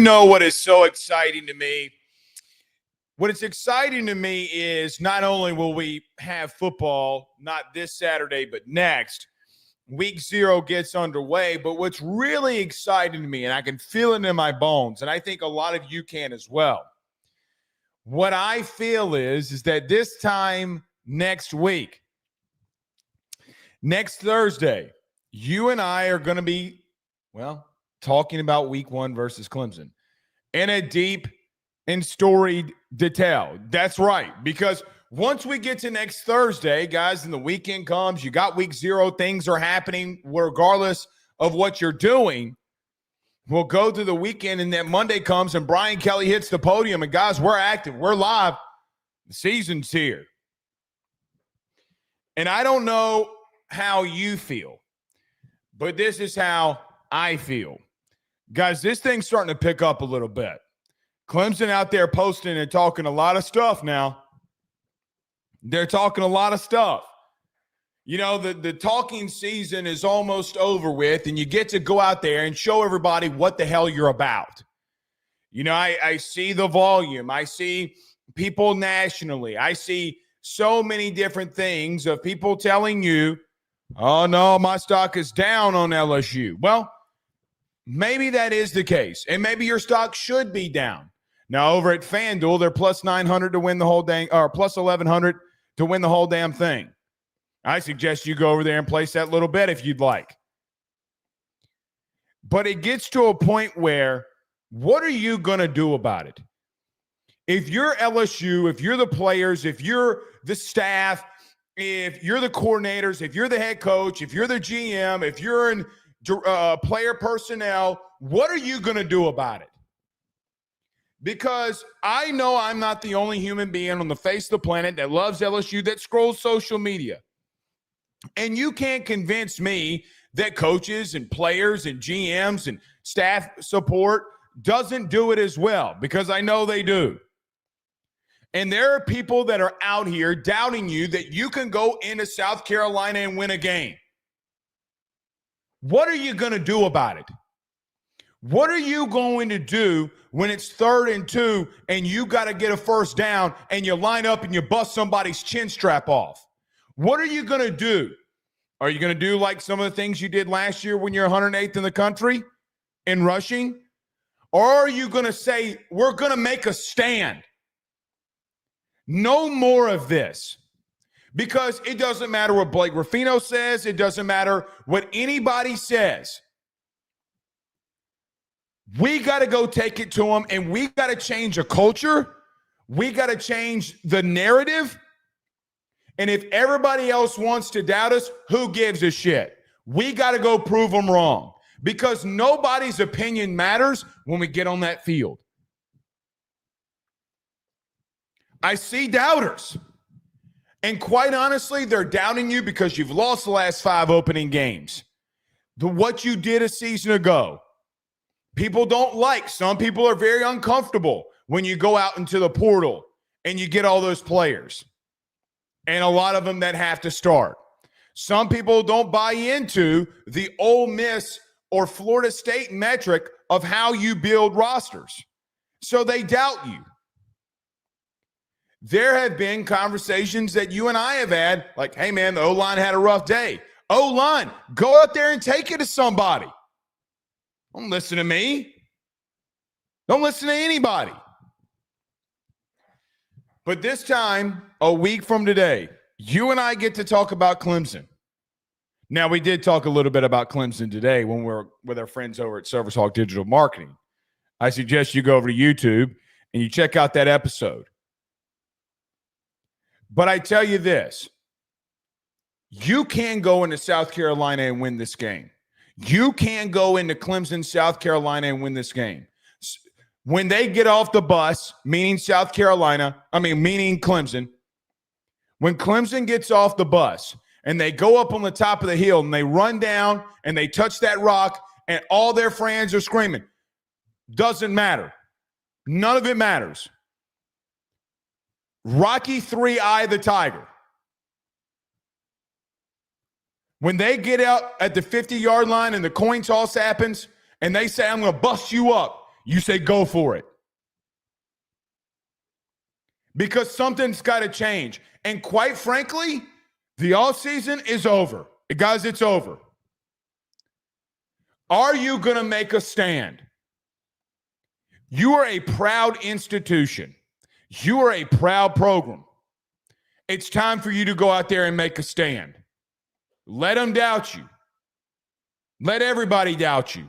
Know what is so exciting to me? What is exciting to me is not only will we have football, not this Saturday, but next, week 0 gets underway. But what's really exciting to me, and I can feel it in my bones, and I think a lot of you can as well. What I feel is that this time next week, next Thursday, you and I are going to be, talking about week 1 versus Clemson in a deep and storied detail. That's right, because once we get to next Thursday, guys, and the weekend comes, you got week 0, things are happening regardless of what you're doing. We'll go through the weekend, and then Monday comes, and Brian Kelly hits the podium, and guys, we're active, we're live. The season's here. And I don't know how you feel, but this is how I feel. Guys, this thing's starting to pick up a little bit. Clemson out there posting and talking a lot of stuff now. They're talking a lot of stuff. You know, the talking season is almost over with, and you get to go out there and show everybody what the hell you're about. You know, I see the volume. I see people nationally. I see so many different things of people telling you, oh, no, my stock is down on LSU. Well, maybe that is the case, and maybe your stock should be down. Now, over at FanDuel, they're plus 900 to win the whole dang, or plus 1,100 to win the whole damn thing. I suggest you go over there and place that little bet if you'd like. But it gets to a point where, what are you going to do about it? If you're LSU, if you're the players, if you're the staff, if you're the coordinators, if you're the head coach, if you're the GM, if you're in player personnel, what are you going to do about it? Because I know I'm not the only human being on the face of the planet that loves LSU, that scrolls social media. And you can't convince me that coaches and players and GMs and staff support doesn't do it as well, because I know they do. And there are people that are out here doubting you that you can go into South Carolina and win a game. What are you going to do about it? What are you going to do when it's 3rd and 2 and you got to get a first down and you line up and you bust somebody's chin strap off? What are you going to do? Are you going to do like some of the things you did last year when you're 108th in the country in rushing? Or are you going to say, we're going to make a stand? No more of this. Because it doesn't matter what Blake Ruffino says. It doesn't matter what anybody says. We got to go take it to them, and we got to change a culture. We got to change the narrative. And if everybody else wants to doubt us, who gives a shit? We got to go prove them wrong, because nobody's opinion matters when we get on that field. I see doubters. And quite honestly, they're doubting you because you've lost the last 5 opening games. What you did a season ago, people don't like. Some people are very uncomfortable when you go out into the portal and you get all those players. And a lot of them that have to start. Some people don't buy into the Ole Miss or Florida State metric of how you build rosters. So they doubt you. There have been conversations that you and I have had, like, hey, man, the O-line had a rough day. O-line, go out there and take it to somebody. Don't listen to me. Don't listen to anybody. But this time, a week from today, you and I get to talk about Clemson. Now, we did talk a little bit about Clemson today when we're with our friends over at Service Hawk Digital Marketing. I suggest you go over to YouTube and you check out that episode. But I tell you this, you can go into South Carolina and win this game. You can go into Clemson, South Carolina, and win this game. When they get off the bus, meaning Clemson, when Clemson gets off the bus and they go up on the top of the hill and they run down and they touch that rock and all their friends are screaming, doesn't matter. None of it matters. Rocky 3 Eye the Tiger. When they get out at the 50-yard line and the coin toss happens and they say, I'm going to bust you up, You say go for it. Because something's got to change. And quite frankly, the offseason is over. Guys, it's over. Are you going to make a stand? You are a proud institution. You are a proud program. It's time for you to go out there and make a stand. Let them doubt you. Let everybody doubt you.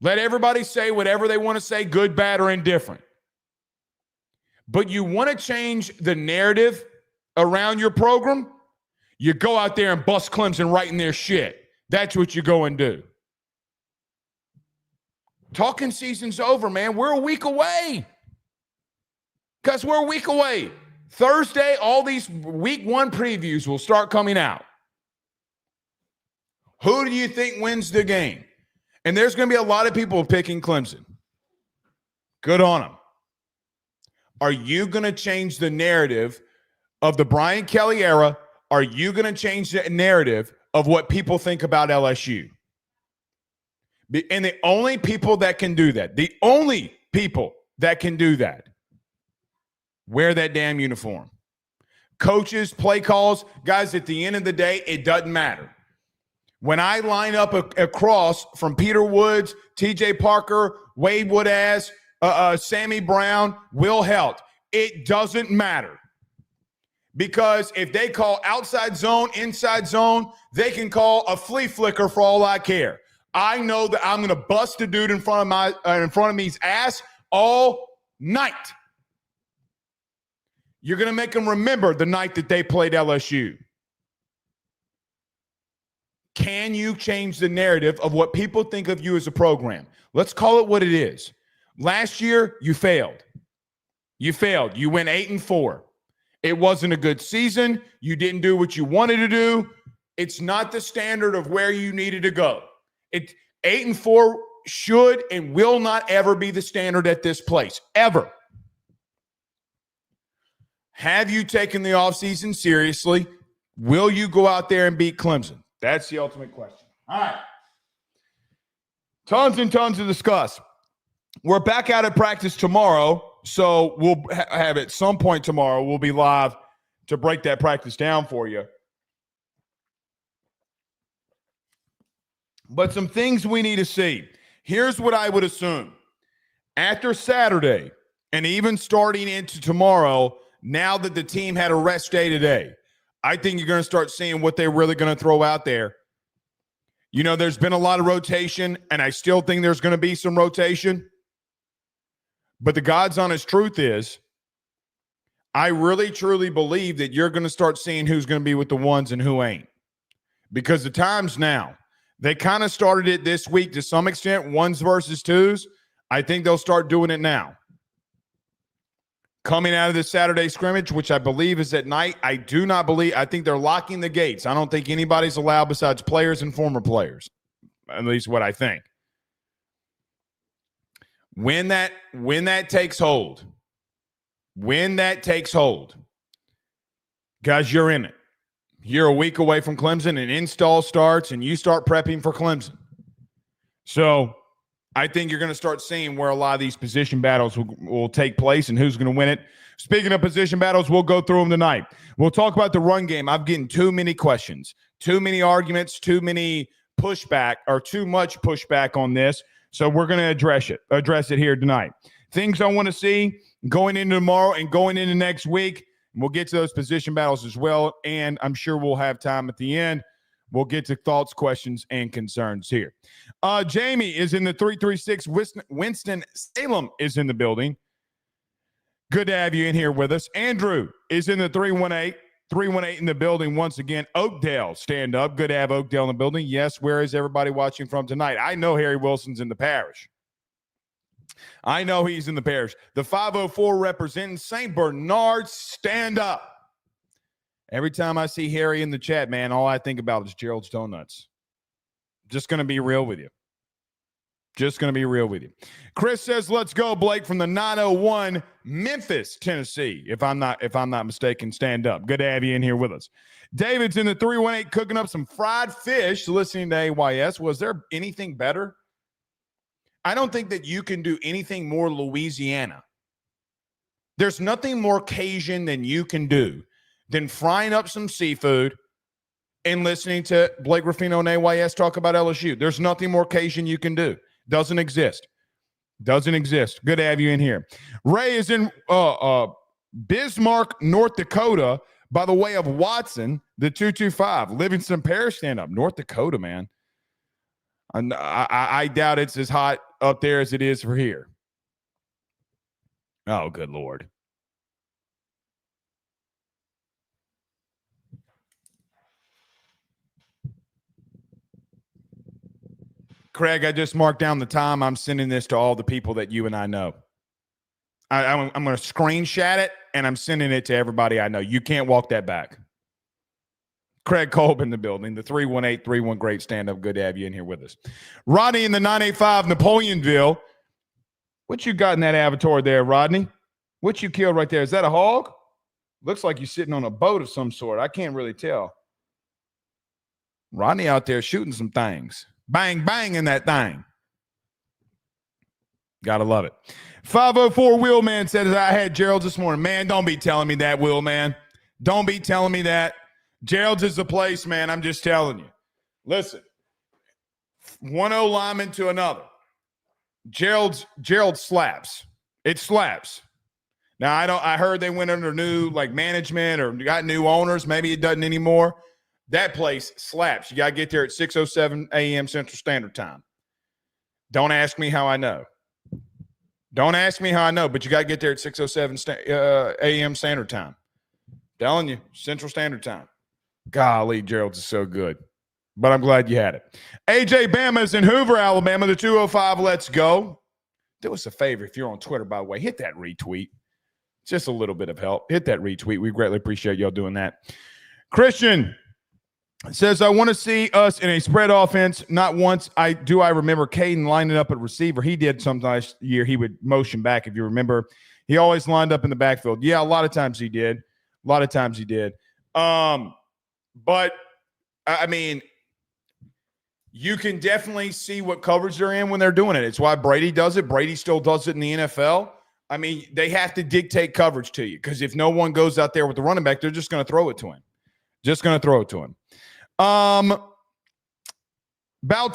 Let everybody say whatever they want to say, good, bad, or indifferent. But you want to change the narrative around your program, you go out there and bust Clemson right in their shit. That's what you go and do. Talking season's over, man. We're a week away. Because we're a week away. Thursday, all these week one previews will start coming out. Who do you think wins the game? And there's going to be a lot of people picking Clemson. Good on them. Are you going to change the narrative of the Brian Kelly era? Are you going to change the narrative of what people think about LSU? And the only people that can do that, wear that damn uniform. Coaches, play calls, guys, at the end of the day, it doesn't matter. When I line up across from Peter Woods, TJ Parker, Wade Woodaz, Sammy Brown, Will Helt, it doesn't matter. Because if they call outside zone, inside zone, they can call a flea flicker for all I care. I know that I'm going to bust a dude in front of me's ass all night. You're going to make them remember the night that they played LSU. Can you change the narrative of what people think of you as a program? Let's call it what it is. Last year, you failed. You failed. You went 8-4. It wasn't a good season. You didn't do what you wanted to do. It's not the standard of where you needed to go. 8-4 should and will not ever be the standard at this place, ever. Have you taken the offseason seriously? Will you go out there and beat Clemson? That's the ultimate question. All right. Tons and tons to discuss. We're back out at practice tomorrow, so we'll have at some point tomorrow, we'll be live to break that practice down for you. But some things we need to see. Here's what I would assume. After Saturday, and even starting into tomorrow, now that the team had a rest day today, I think you're going to start seeing what they're really going to throw out there. You know, there's been a lot of rotation, and I still think there's going to be some rotation. But the God's honest truth is, I really, truly believe that you're going to start seeing who's going to be with the ones and who ain't. Because the time's now. They kind of started it this week to some extent, ones versus twos. I think they'll start doing it now. Coming out of the Saturday scrimmage, which I believe is at night, I think they're locking the gates. I don't think anybody's allowed besides players and former players, at least what I think. When that takes hold, guys, you're in it. You're a week away from Clemson, and install starts, and you start prepping for Clemson. So I think you're going to start seeing where a lot of these position battles will take place and who's going to win it. Speaking of position battles, we'll go through them tonight. We'll talk about the run game. I'm getting too many questions, too many arguments, too many pushback, or too much pushback on this. So we're going to address it here tonight. Things I want to see going into tomorrow and going into next week. We'll get to those position battles as well, and I'm sure we'll have time at the end. We'll get to thoughts, questions, and concerns here. Jamie is in the 336. Winston-Salem is in the building. Good to have you in here with us. Andrew is in the 318. 318 in the building once again. Oakdale, stand up. Good to have Oakdale in the building. Yes, where is everybody watching from tonight? I know Harry Wilson's in the parish. I know he's in the parish. The 504 representing St. Bernard, stand up. Every time I see Harry in the chat, man, all I think about is Gerald's Donuts. Just going to be real with you. Chris says, let's go, Blake, from the 901 Memphis, Tennessee. If I'm not mistaken, stand up. Good to have you in here with us. David's in the 318 cooking up some fried fish, listening to AYS. Was there anything better? I don't think that you can do anything more Louisiana. There's nothing more Cajun than you can do than frying up some seafood and listening to Blake Ruffino and AYS talk about LSU. There's nothing more Cajun you can do. Doesn't exist. Doesn't exist. Good to have you in here. Ray is in Bismarck, North Dakota, by the way of Watson, the 225. Livingston Parish, stand up. North Dakota, man. I doubt it's as hot up there as it is for here. Oh, good Lord. Craig, I just marked down the time. I'm sending this to all the people that you and I know. I'm going to screenshot it, and I'm sending it to everybody I know. You can't walk that back. Craig Kolb in the building, the 31831 great stand-up. Good to have you in here with us. Rodney in the 985 Napoleonville. What you got in that avatar there, Rodney? What you killed right there? Is that a hog? Looks like you're sitting on a boat of some sort. I can't really tell. Rodney out there shooting some things. Bang, bang in that thing. Gotta love it. 504 Wheelman says, I had Gerald's this morning. Man, don't be telling me that, Wheelman. Don't be telling me that. Gerald's is the place, man. I'm just telling you. Listen, 1-0 lineman to another. Gerald slaps. It slaps. Now, I heard they went under new management or got new owners. Maybe it doesn't anymore. That place slaps. You got to get there at 6:07 a.m. Central Standard Time. Don't ask me how I know. Don't ask me how I know, but you got to get there at 6:07 a.m. Standard Time. Telling you, Central Standard Time. Golly, Gerald's is so good. But I'm glad you had it. AJ Bama's in Hoover, Alabama, the 205. Let's go. Do us a favor if you're on Twitter, by the way. Hit that retweet. Just a little bit of help. Hit that retweet. We greatly appreciate y'all doing that. Christian says, I want to see us in a spread offense. Not once I remember Caden lining up at receiver. He did some last year. He would motion back, if you remember. He always lined up in the backfield. Yeah, a lot of times he did. But, I mean, you can definitely see what coverage they're in when they're doing it. It's why Brady does it. Brady still does it in the NFL. I mean, they have to dictate coverage to you because if no one goes out there with the running back, they're just going to throw it to him. About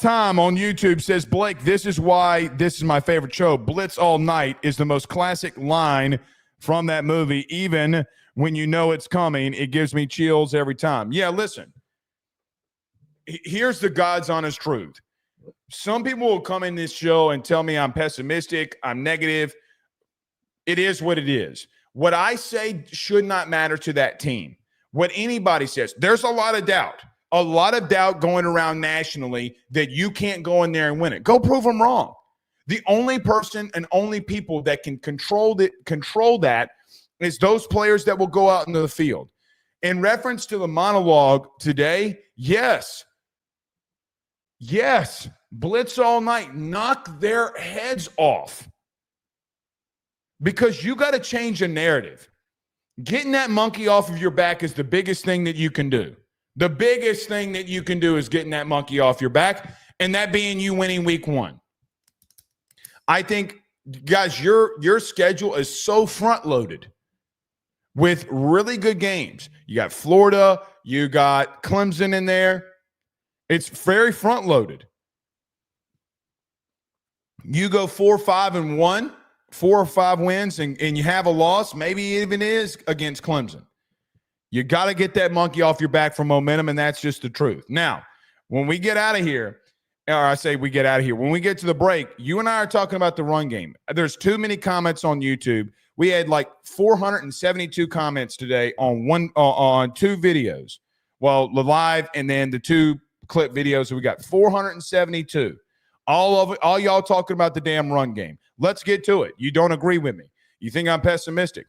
Time on YouTube says, Blake, this is why this is my favorite show. Blitz All Night is the most classic line from that movie. Even when you know it's coming, it gives me chills every time. Yeah, listen. Here's the God's honest truth. Some people will come in this show and tell me I'm pessimistic, I'm negative. It is what it is. What I say should not matter to that team. What anybody says, there's a lot of doubt going around nationally that you can't go in there and win it. Go prove them wrong. The only person and only people that can control that is those players that will go out into the field. In reference to the monologue today, yes, blitz all night, knock their heads off. Because you got to change a narrative. Getting that monkey off of your back is the biggest thing that you can do. The biggest thing that you can do is getting that monkey off your back, and that being you winning week 1. I think, guys, your schedule is so front-loaded with really good games. You got Florida, you got Clemson in there. It's very front-loaded. You go 4-5-1, 4 or 5 wins, and you have a loss, maybe even is against Clemson. You got to get that monkey off your back for momentum, and that's just the truth. Now, when we get out of here, when we get to the break, you and I are talking about the run game. There's too many comments on YouTube. We had like 472 comments today on 2 videos. Well, the live and then the 2 clip videos. So we got 472. All y'all talking about the damn run game. Let's get to it. You don't agree with me. You think I'm pessimistic.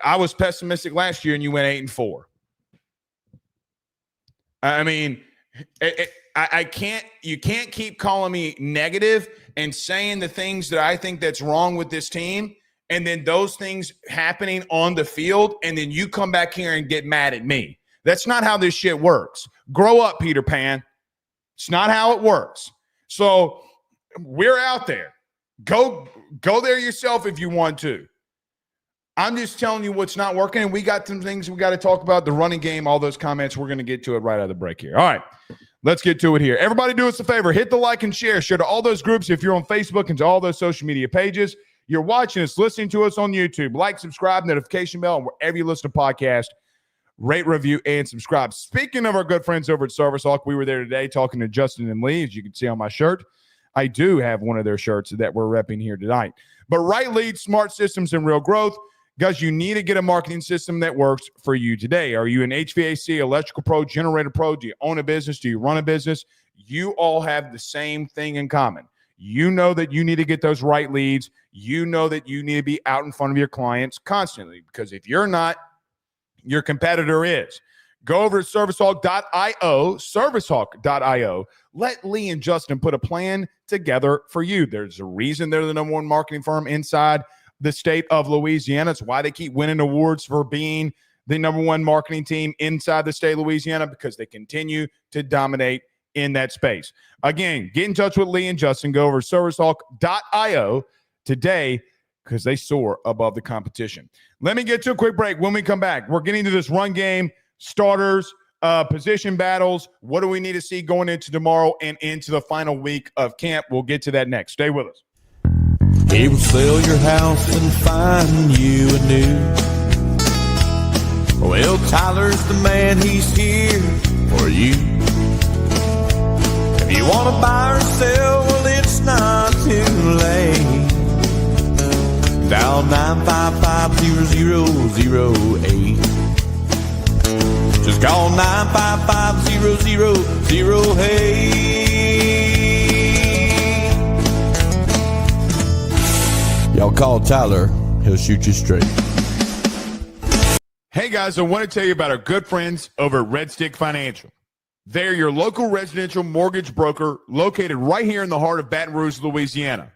I was pessimistic last year, and you went 8-4. I mean, I can't. You can't keep calling me negative and saying the things that I think that's wrong with this team, and then those things happening on the field, and then you come back here and get mad at me. That's not how this shit works. Grow up, Peter Pan. It's not how it works. So we're out there. Go there yourself if you want to. I'm just telling you what's not working, and we got some things we got to talk about, the running game, all those comments. We're going to get to it right out of the break here. All right, let's get to it here. Everybody do us a favor. Hit the like and share. Share to all those groups if you're on Facebook and to all those social media pages. You're watching us, listening to us on YouTube. Like, subscribe, notification bell, and wherever you listen to podcasts, rate, review, and subscribe. Speaking of our good friends over at Service Hawk, we were there today talking to Justin and Lee. As you can see on my shirt, I do have one of their shirts that we're repping here tonight. But right leads, smart systems, and real growth. Guys, you need to get a marketing system that works for you today. Are you an HVAC, electrical pro, generator pro? Do you own a business? Do you run a business? You all have the same thing in common. You know that you need to get those right leads. You know that you need to be out in front of your clients constantly, because if you're not, your competitor is. Go over to servicehawk.io, servicehawk.io. Let Lee and Justin put a plan together for you. There's a reason they're the number one marketing firm inside the state of Louisiana. It's why they keep winning awards for being the number one marketing team inside the state of Louisiana, because they continue to dominate in that space. Again, get in touch with Lee and Justin. Go over to servicehawk.io today, because they soar above the competition. Let me get to a quick break. When we come back, we're getting to this run game, starters, position battles. What do we need to see going into tomorrow and into the final week of camp? We'll get to that next. Stay with us. He will sell your house and find you a new. Well, Tyler's the man, he's here for you. If you want to buy or sell, well, it's not too late. Dial 955-0008. Just call 955-0008. Y'all call Tyler, he'll shoot you straight. Hey guys, I want to tell you about our good friends over at Red Stick Financial. They're your local residential mortgage broker located right here in the heart of Baton Rouge, Louisiana.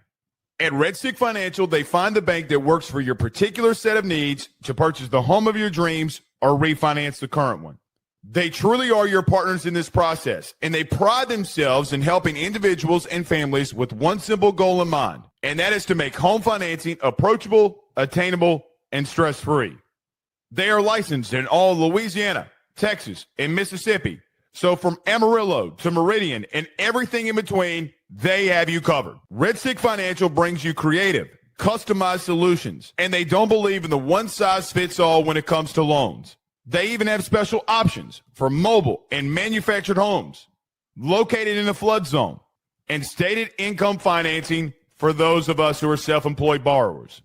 At Red Stick Financial, they find the bank that works for your particular set of needs to purchase the home of your dreams or refinance the current one. They truly are your partners in this process, and they pride themselves in helping individuals and families with one simple goal in mind, and that is to make home financing approachable, attainable, and stress-free. They are licensed in all Louisiana, Texas, and Mississippi. So from Amarillo to Meridian and everything in between, they have you covered. Red Stick Financial brings you creative, customized solutions, and they don't believe in the one-size-fits-all when it comes to loans. They even have special options for mobile and manufactured homes located in a flood zone, and stated income financing for those of us who are self-employed borrowers.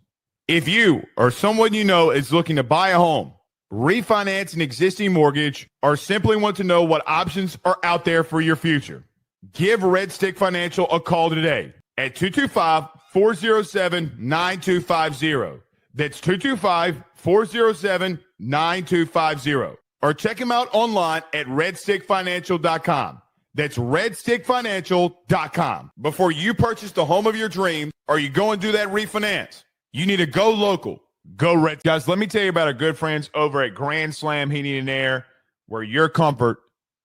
If you or someone you know is looking to buy a home, refinance an existing mortgage, or simply want to know what options are out there for your future, give Red Stick Financial a call today at 225-407-9250. That's 225-407-9250. Or check them out online at redstickfinancial.com. That's redstickfinancial.com. Before you purchase the home of your dreams or you go and do that refinance, you need to go local. Go Red. Guys, let me tell you about our good friends over at Grand Slam Heating and Air, where your comfort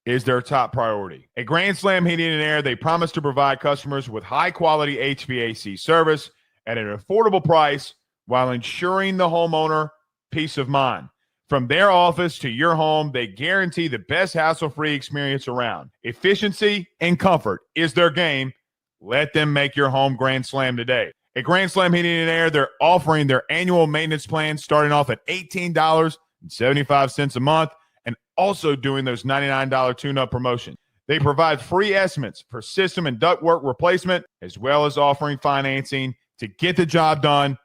is their top priority. At Grand Slam Heating and Air, they promise to provide customers with high-quality HVAC service at an affordable price while ensuring the homeowner peace of mind. From their office to your home, they guarantee the best hassle-free experience around. Efficiency and comfort is their game. Let them make your home Grand Slam today. At Grand Slam Heating and Air, they're offering their annual maintenance plan starting off at $18.75 a month, and also doing those $99 tune-up promotions. They provide free estimates for system and ductwork replacement, as well as offering financing to get the job done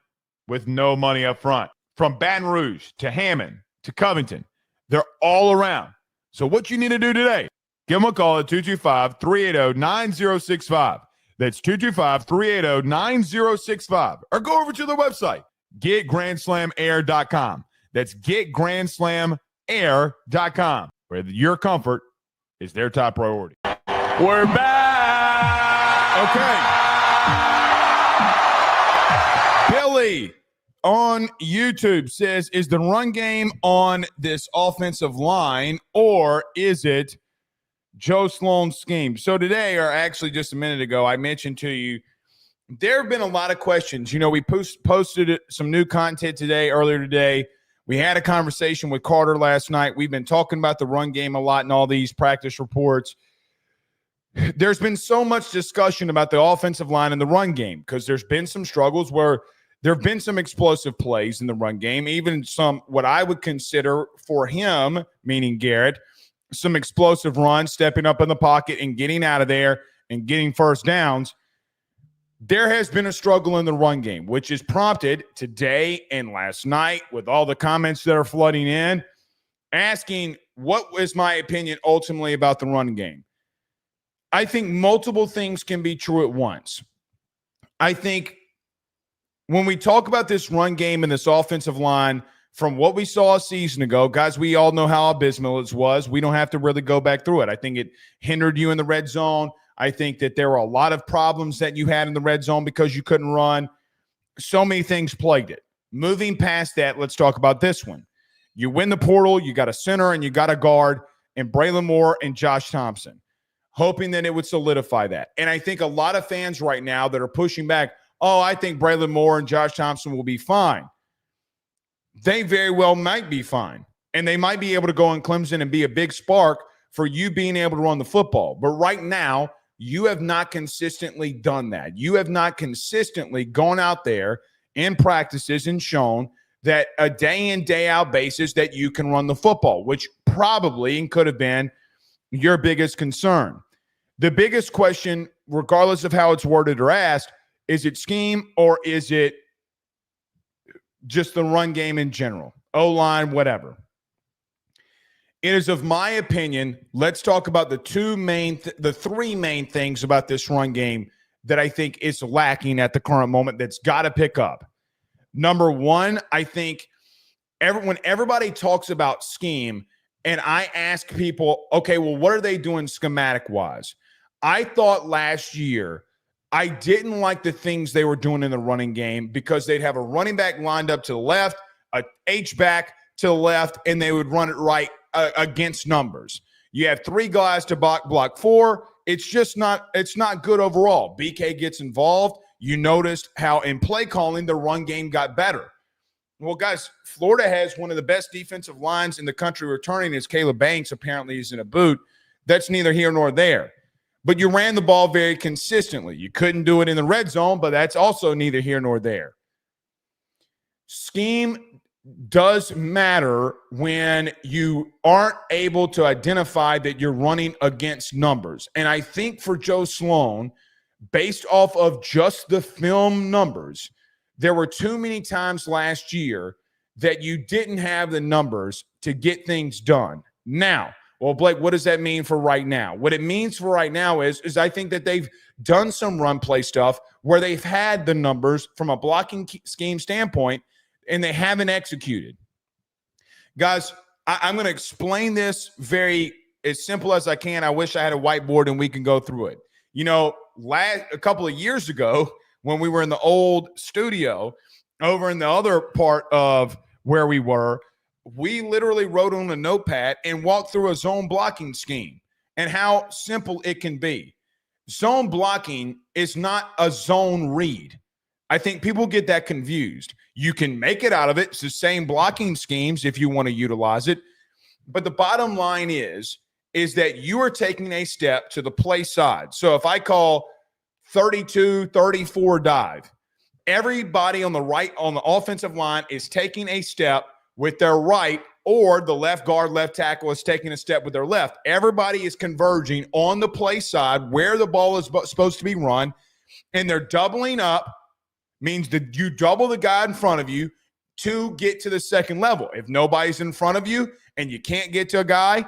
with no money up front. From Baton Rouge to Hammond to Covington, they're all around. So what you need to do today, give them a call at 225-380-9065. That's 225-380-9065. Or go over to their website, getgrandslamair.com. That's getgrandslamair.com, where your comfort is their top priority. We're back. Okay. Billy on YouTube says, is the run game on this offensive line, or is it Joe Sloan's scheme? So today, or actually just a minute ago, I mentioned to you there have been a lot of questions. You know, we posted some new content earlier today. We had a conversation with Carter last night. We've been talking about the run game a lot in all these practice reports. There's been so much discussion about the offensive line and the run game because there's been some struggles where there have been some explosive plays in the run game, even some what I would consider for him, meaning Garrett, some explosive runs, stepping up in the pocket and getting out of there and getting first downs. There has been a struggle in the run game, which is prompted today and last night with all the comments that are flooding in, asking what was my opinion ultimately about the run game. I think multiple things can be true at once. I think when we talk about this run game and this offensive line, from what we saw a season ago, guys, we all know how abysmal it was. We don't have to really go back through it. I think it hindered you in the red zone. I think that there were a lot of problems that you had in the red zone because you couldn't run. So many things plagued it. Moving past that, let's talk about this one. You win the portal, you got a center, and you got a guard, and Braylon Moore and Josh Thompson, hoping that it would solidify that. And I think a lot of fans right now that are pushing back, oh, I think Braylon Moore and Josh Thompson will be fine. They very well might be fine. And they might be able to go in Clemson and be a big spark for you being able to run the football. But right now, you have not consistently done that. You have not consistently gone out there in practices and shown that a day in, day out basis that you can run the football, which probably and could have been your biggest concern. The biggest question, regardless of how it's worded or asked, is it scheme or is it just the run game in general? O-line, whatever. It is of my opinion, let's talk about the three main things about this run game that I think is lacking at the current moment that's got to pick up. Number one, I think when everybody talks about scheme and I ask people, okay, well, what are they doing schematic-wise? I thought last year I didn't like the things they were doing in the running game because they'd have a running back lined up to the left, a H-back to the left, and they would run it right against numbers. You have three guys to block four. It's just not good overall. BK gets involved. You noticed how in play calling, the run game got better. Well, guys, Florida has one of the best defensive lines in the country returning as Caleb Banks apparently is in a boot. That's neither here nor there. But you ran the ball very consistently. You couldn't do it in the red zone, but that's also neither here nor there. Scheme does matter when you aren't able to identify that you're running against numbers. And I think for Joe Sloan, based off of just the film numbers, there were too many times last year that you didn't have the numbers to get things done. Now, well, Blake, what does that mean for right now? What it means for right now is I think that they've done some run play stuff where they've had the numbers from a blocking scheme standpoint, and they haven't executed. Guys, I'm going to explain this very as simple as I can. I wish I had a whiteboard and we can go through it. You know, a couple of years ago when we were in the old studio over in the other part of where we were, we literally wrote on a notepad and walked through a zone blocking scheme and how simple it can be. Zone blocking is not a zone read. I think people get that confused. You can make it out of it. It's the same blocking schemes if you want to utilize it. But the bottom line is that you are taking a step to the play side. So if I call 32, 34 dive, everybody on the right on the offensive line is taking a step with their right, or the left guard, left tackle is taking a step with their left. Everybody is converging on the play side where the ball is supposed to be run, and they're doubling up. Means that you double the guy in front of you to get to the second level. If nobody's in front of you and you can't get to a guy,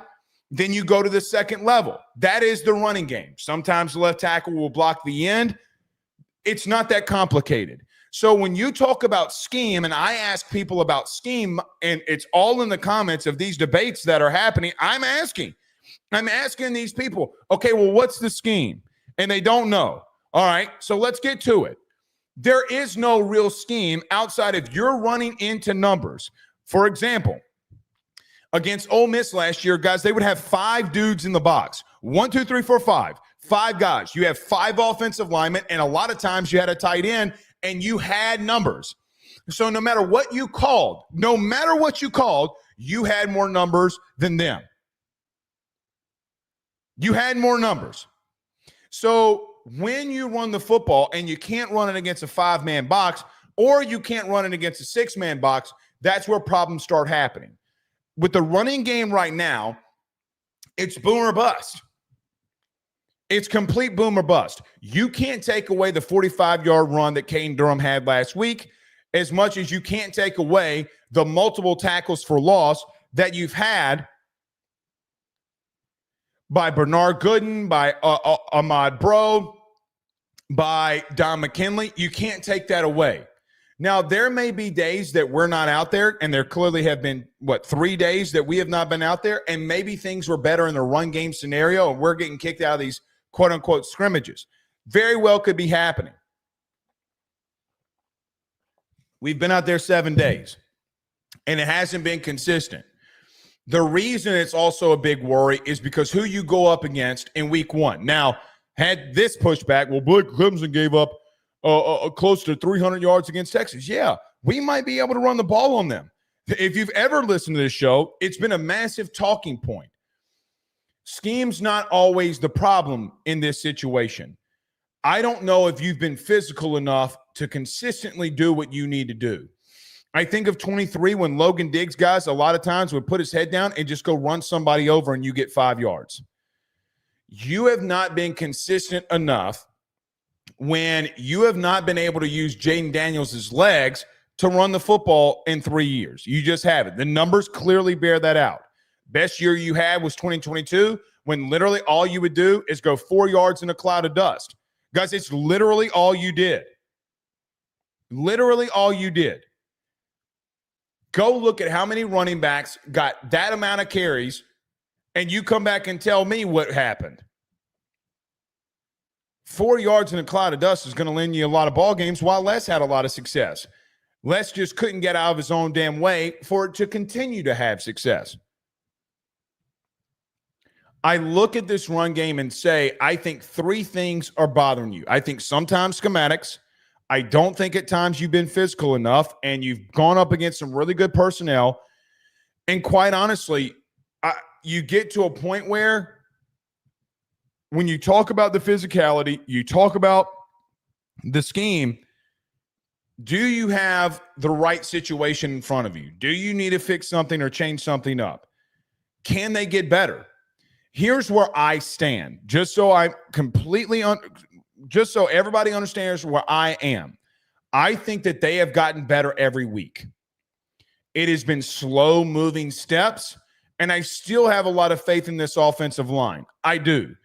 then you go to the second level. That is the running game. Sometimes the left tackle will block the end. It's not that complicated. So when you talk about scheme, and I ask people about scheme, and it's all in the comments of these debates that are happening, I'm asking these people, okay, well, what's the scheme? And they don't know. All right, so let's get to it. There is no real scheme outside of you're running into numbers. For example, against Ole Miss last year, guys, they would have 5 dudes in the box. 1, 2, 3, 4, 5. 5 guys. You have 5 offensive linemen, and a lot of times you had a tight end, and you had numbers. So no matter what you called, you had more numbers than them. You had more numbers. So when you run the football and you can't run it against a 5-man box, or you can't run it against a 6-man box, that's where problems start happening. With the running game right now, it's boom or bust. It's complete boom or bust. You can't take away the 45-yard run that Caden Durham had last week, as much as you can't take away the multiple tackles for loss that you've had by Bernard Gooden, by Ahmad Bro, by Don McKinley. You can't take that away. Now, there may be days that we're not out there, and there clearly have been, 3 days that we have not been out there, and maybe things were better in the run game scenario, and we're getting kicked out of these quote-unquote scrimmages. Very well could be happening. We've been out there 7 days, and it hasn't been consistent. The reason it's also a big worry is because who you go up against in week 1. Now, had this pushback, Clemson gave up close to 300 yards against Texas. Yeah, we might be able to run the ball on them. If you've ever listened to this show, it's been a massive talking point. Scheme's not always the problem in this situation. I don't know if you've been physical enough to consistently do what you need to do. I think of 23 when Logan Diggs, guys, a lot of times would put his head down and just go run somebody over and you get 5 yards. You have not been consistent enough when you have not been able to use Jaden Daniels' legs to run the football in 3 years. You just haven't. The numbers clearly bear that out. Best year you had was 2022, when literally all you would do is go 4 yards in a cloud of dust. Guys, it's literally all you did. Literally all you did. Go look at how many running backs got that amount of carries, and you come back and tell me what happened. 4 yards in a cloud of dust is going to lend you a lot of ball games, while Les had a lot of success. Les just couldn't get out of his own damn way for it to continue to have success. I look at this run game and say, I think 3 things are bothering you. I think sometimes schematics. I don't think at times you've been physical enough, and you've gone up against some really good personnel. And quite honestly, you get to a point where when you talk about the physicality, you talk about the scheme, do you have the right situation in front of you? Do you need to fix something or change something up? Can they get better? Here's where I stand, just so I completely just so everybody understands where I am. I think that they have gotten better every week. It has been slow moving steps, and I still have a lot of faith in this offensive line. I do.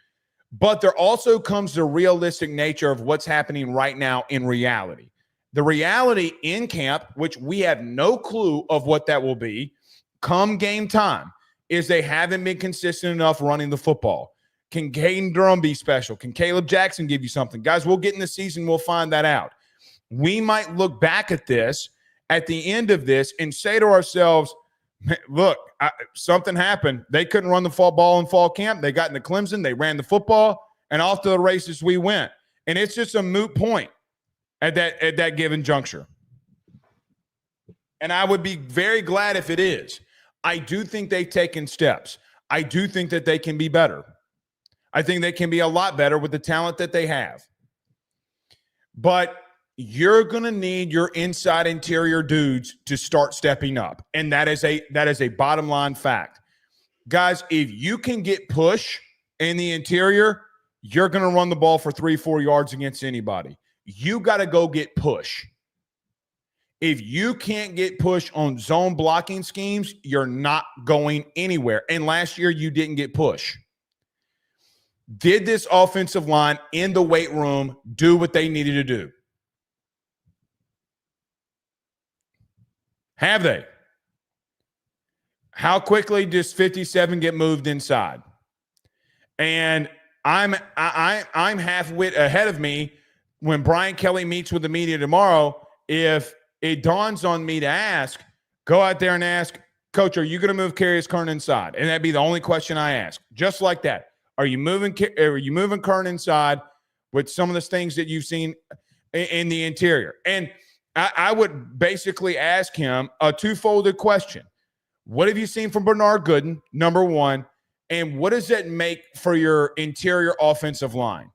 But there also comes the realistic nature of what's happening right now in reality. The reality in camp, which we have no clue of what that will be, come game time, is they haven't been consistent enough running the football. Can Caden Durham be special? Can Caleb Jackson give you something? Guys, we'll get in the season. We'll find that out. We might look back at this at the end of this and say to ourselves, look, something happened. They couldn't run the ball in fall camp. They got into Clemson. They ran the football, and off to the races we went. And it's just a moot point at that given juncture. And I would be very glad if it is. I do think they've taken steps. I do think that they can be better. I think they can be a lot better with the talent that they have. But you're going to need your inside interior dudes to start stepping up. And that is a bottom line fact. Guys, if you can get push in the interior, you're going to run the ball for 3-4 yards against anybody. You got to go get push. If you can't get push on zone blocking schemes, you're not going anywhere. And last year you didn't get push. Did this offensive line in the weight room do what they needed to do? Have they? How quickly does 57 get moved inside? And I'm half wit ahead of me when Brian Kelly meets with the media tomorrow. If it dawns on me to ask, go out there and ask, Coach, are you going to move Carius Kern inside? And that'd be the only question I ask. Just like that. Are you moving Kern inside with some of the things that you've seen in the interior? And I would basically ask him a two-folded question. What have you seen from Bernard Gooden, number one? And what does that make for your interior offensive line?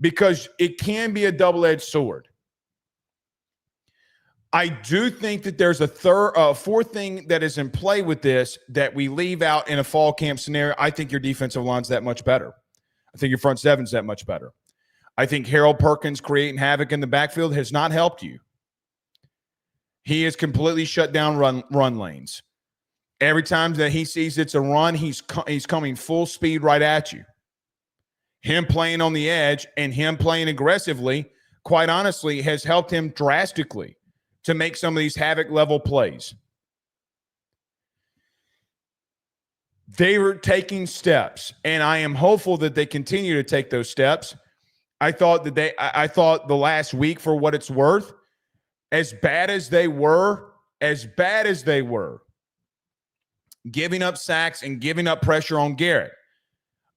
Because it can be a double-edged sword. I do think that there's a fourth thing that is in play with this that we leave out in a fall camp scenario. I think your defensive line's that much better. I think your front seven's that much better. I think Harold Perkins creating havoc in the backfield has not helped you. He has completely shut down run lanes. Every time that he sees it's a run, he's coming full speed right at you. Him playing on the edge and him playing aggressively, quite honestly, has helped him drastically to make some of these havoc-level plays. They were taking steps, and I am hopeful that they continue to take those steps. I thought the last week, for what it's worth, as bad as they were, giving up sacks and giving up pressure on Garrett,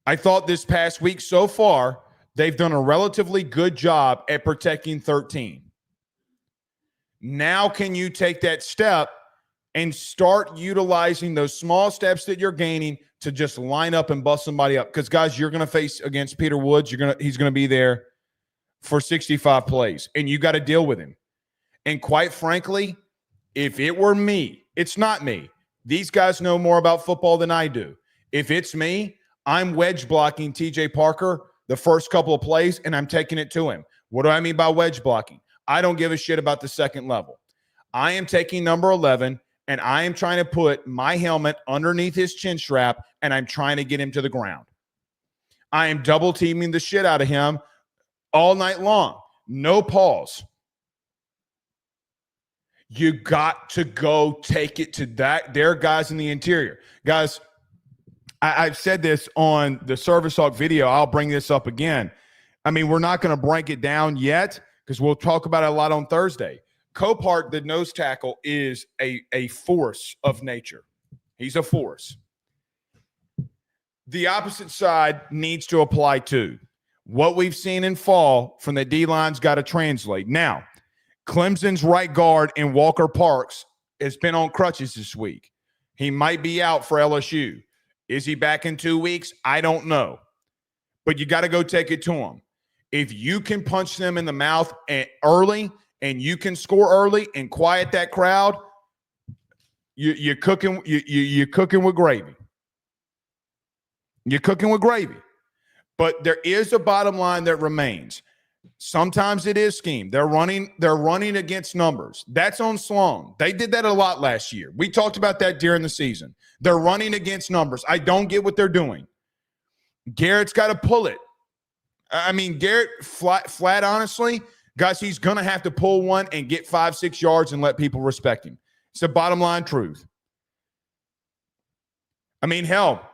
I thought this past week so far, they've done a relatively good job at protecting 13. Now can you take that step and start utilizing those small steps that you're gaining to just line up and bust somebody up? Because, guys, you're going to face against Peter Woods. He's going to be there for 65 plays, and you got to deal with him. And quite frankly, if it were me, it's not me. These guys know more about football than I do. If it's me, I'm wedge blocking TJ Parker the first couple of plays, and I'm taking it to him. What do I mean by wedge blocking? I don't give a shit about the second level. I am taking number 11, and I am trying to put my helmet underneath his chin strap, and I'm trying to get him to the ground. I am double teaming the shit out of him all night long. No pause. You got to go take it to their guys in the interior. Guys, I've said this on the Service Hawk video. I'll bring this up again. I mean, we're not going to break it down yet because we'll talk about it a lot on Thursday. Copart, the nose tackle, is a force of nature. He's a force. The opposite side needs to apply too. What we've seen in fall from the D-line's got to translate. Now, Clemson's right guard in Walker Parks has been on crutches this week. He might be out for LSU. Is he back in 2 weeks? I don't know. But you got to go take it to him. If you can punch them in the mouth early and you can score early and quiet that crowd, you're cooking with gravy. You're cooking with gravy. But there is a bottom line that remains. Sometimes it is scheme. They're running against numbers. That's on Sloan. They did that a lot last year. We talked about that during the season. They're running against numbers. I don't get what they're doing. Garrett's got to pull it. I mean, Garrett, flat honestly, guys, he's going to have to pull one and get 5-6 yards and let people respect him. It's the bottom line truth. I mean, hell,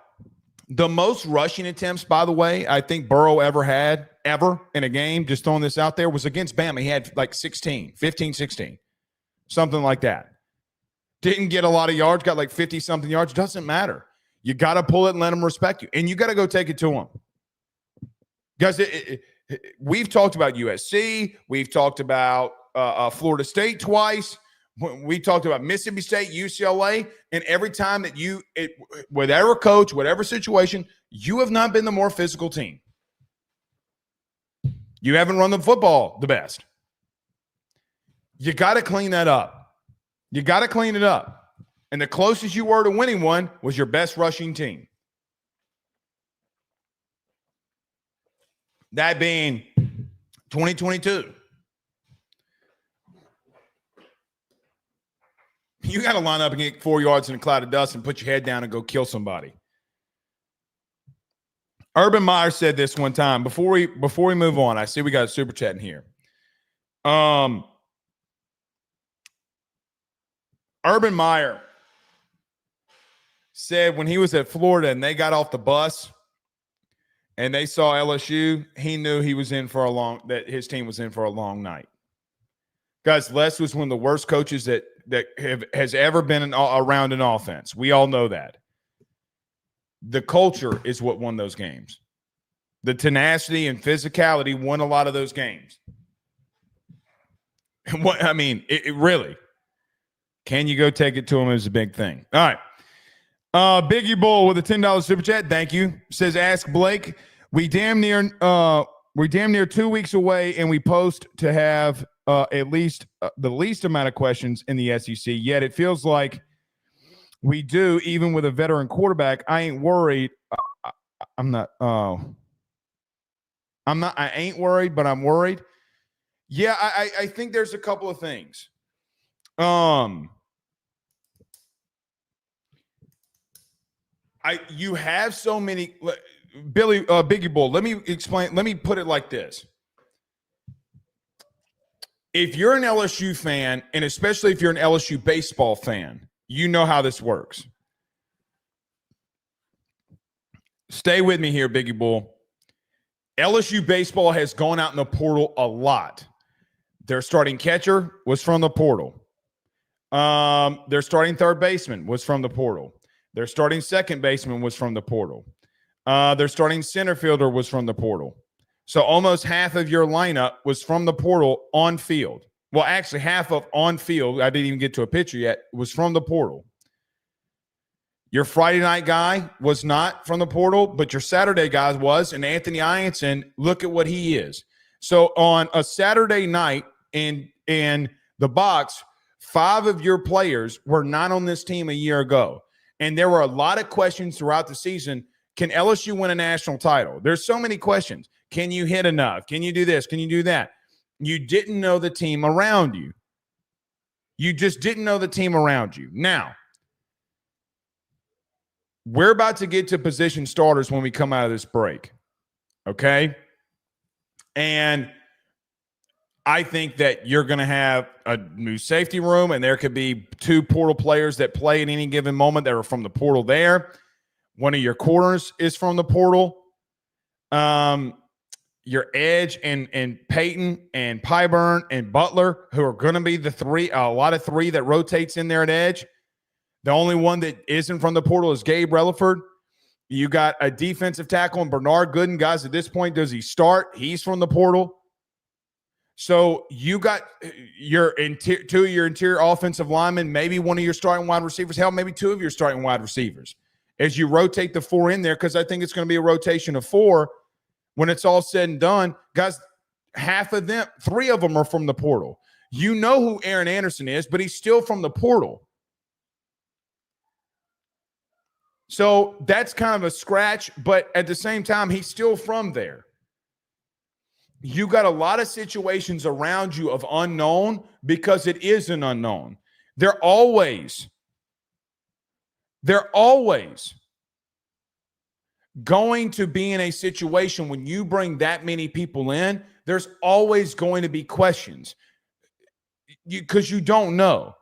the most rushing attempts, by the way, I think Burrow ever had in a game, just throwing this out there, was against Bama. He had like 15, 16, something like that. Didn't get a lot of yards, got like 50-something yards. Doesn't matter. You got to pull it and let them respect you. And you got to go take it to them. Guys, we've talked about USC. We've talked about Florida State twice. We talked about Mississippi State, UCLA. And every time that whatever coach, whatever situation, you have not been the more physical team. You haven't run the football the best. You got to clean that up. You got to clean it up. And the closest you were to winning one was your best rushing team. That being 2022. You got to line up and get 4 yards in a cloud of dust and put your head down and go kill somebody. Urban Meyer said this one time. Before we move on, I see we got a super chat in here. Urban Meyer said when he was at Florida and they got off the bus and they saw LSU, he knew that his team was in for a long night. Guys, Les was one of the worst coaches that has ever been around an offense. We all know that. The culture is what won those games. The tenacity and physicality won a lot of those games. What I mean, it really. Can you go take it to him is a big thing. All right. Biggie Bull with a $10 super chat. Thank you. Says, ask Blake. We're damn near 2 weeks away, and we post to have at least the least amount of questions in the SEC. Yet it feels like we do, even with a veteran quarterback. I ain't worried. I ain't worried, but I'm worried. Yeah, I think there's a couple of things. You have so many. Biggie Bull, let me explain. Let me put it like this. If you're an LSU fan, and especially if you're an LSU baseball fan, you know how this works. Stay with me here, Biggie Bull. LSU baseball has gone out in the portal a lot. Their starting catcher was from the portal. Their starting third baseman was from the portal. Their starting second baseman was from the portal. Their starting center fielder was from the portal. So almost half of your lineup was from the portal on field. Well, actually, half of on field, I didn't even get to a pitcher yet, was from the portal. Your Friday night guy was not from the portal, but your Saturday guy was, and Anthony Ianson, look at what he is. So on a Saturday night in the box, 5 of your players were not on this team a year ago. And there were a lot of questions throughout the season. Can LSU win a national title? There's so many questions. Can you hit enough? Can you do this? Can you do that? You didn't know the team around you. You just didn't know the team around you. Now, we're about to get to position starters when we come out of this break. Okay? And I think that you're going to have a new safety room, and there could be 2 portal players that play at any given moment that are from the portal there. One of your corners is from the portal. Your edge and Peyton and Pyburn and Butler, who are going to be a lot of 3 that rotates in there at edge. The only one that isn't from the portal is Gabe Relaford. You got a defensive tackle in Bernard Gooden. Guys, at this point, does he start? He's from the portal. So you got your 2 of your interior offensive linemen, maybe one of your starting wide receivers, hell, maybe 2 of your starting wide receivers. As you rotate the 4 in there, because I think it's going to be a rotation of 4 when it's all said and done. Guys, half of them, 3 of them are from the portal. You know who Aaron Anderson is, but he's still from the portal. So that's kind of a scratch, but at the same time, he's still from there. You got a lot of situations around you of unknown because it is an unknown. They're always going to be in a situation when you bring that many people in, there's always going to be questions because you don't know.